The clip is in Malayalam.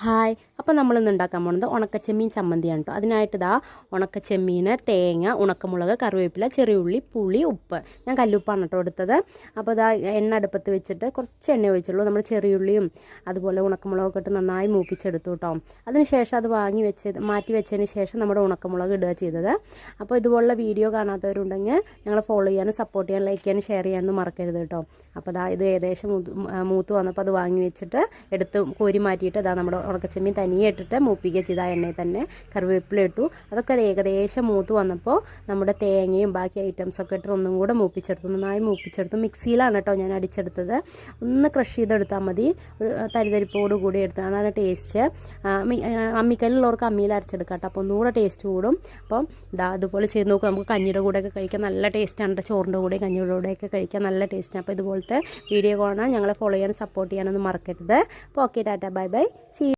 ഹായ് അപ്പോൾ നമ്മളിന്ന് ഉണ്ടാക്കാൻ പോകുന്നത് ഉണക്കച്ചെമ്മീൻ ചമ്മന്തിയാണ് കേട്ടോ. അതിനായിട്ട് ഇതാ ഉണക്കച്ചെമ്മീൻ, തേങ്ങ, ഉണക്കമുളക്, കറിവേപ്പില, ചെറിയുള്ളി, പുളി, ഉപ്പ്. ഞാൻ കല്ലുപ്പാണ് കേട്ടോ എടുത്തത്. അപ്പോൾ ഇതാ എണ്ണ അടുപ്പത്ത് വെച്ചിട്ട് കുറച്ച് എണ്ണ ഒഴിച്ചുള്ളൂ. നമ്മൾ ചെറിയുള്ളിയും അതുപോലെ ഉണക്കമുളകൊക്കെ ഇട്ട് നന്നായി മൂപ്പിച്ചെടുത്തു കേട്ടോ. അതിനുശേഷം അത് മാറ്റി വെച്ചതിന് ശേഷം നമ്മുടെ ഉണക്കമുളക് ഇടുക ചെയ്തത്. അപ്പോൾ ഇതുപോലുള്ള വീഡിയോ കാണാത്തവരുണ്ടെങ്കിൽ ഞങ്ങൾ ഫോളോ ചെയ്യാനും സപ്പോർട്ട് ചെയ്യാനും ലൈക്ക് ചെയ്യാനും ഷെയർ ചെയ്യാനൊന്നും മറക്കരുത് കേട്ടോ. അപ്പോൾ ഇതാ ഇത് ഏകദേശം മൂത്ത് വന്നപ്പോൾ അത് വാങ്ങി വെച്ചിട്ട് എടുത്ത് കോരി മാറ്റിയിട്ട് ഇതാ നമ്മുടെ ഉണക്കച്ചെമ്മീൻ തനിയെ ഇട്ടിട്ട് മൂപ്പിക്കുക ചെയ്ത ആ എണ്ണയിൽ തന്നെ കറിവേപ്പില ഇട്ടു. അതൊക്കെ ഏകദേശം മൂത്ത് വന്നപ്പോൾ നമ്മുടെ തേങ്ങയും ബാക്കി ഐറ്റംസൊക്കെ ഇട്ട് ഒന്നും കൂടെ മൂപ്പിച്ചെടുത്തു. നന്നായി മൂപ്പിച്ചെടുത്തു. മിക്സിയിലാണ് കേട്ടോ ഞാൻ അടിച്ചെടുത്തത്. ഒന്ന് ക്രഷ് ചെയ്തെടുത്താൽ മതി. ഒരു തരിതരിപ്പോട് കൂടി എടുത്താൽ അതാണ് ടേസ്റ്റ്. അമ്മിക്കല്ലുള്ളവർക്ക് അമ്മിയിൽ അരച്ചെടുക്കാം കേട്ടോ. അപ്പോൾ ഒന്നുകൂടെ ടേസ്റ്റ് കൂടും. അപ്പം ഇതാ അതുപോലെ ചെയ്ത് നോക്കുക. നമുക്ക് കഞ്ഞിയുടെ കൂടെയൊക്കെ കഴിക്കാൻ നല്ല ടേസ്റ്റാണ് കേട്ടോ. ചോറിൻ്റെ കൂടെ കഞ്ഞിയുടെ കൂടെയൊക്കെ കഴിക്കാൻ നല്ല ടേസ്റ്റാണ്. അപ്പോൾ ഇതുപോലത്തെ വീഡിയോ കാണാൻ ഞങ്ങളെ ഫോളോ ചെയ്യാനും സപ്പോർട്ട് ചെയ്യാനൊന്നും മറക്കരുത്. അപ്പോൾ okay, tata, bye bye, see.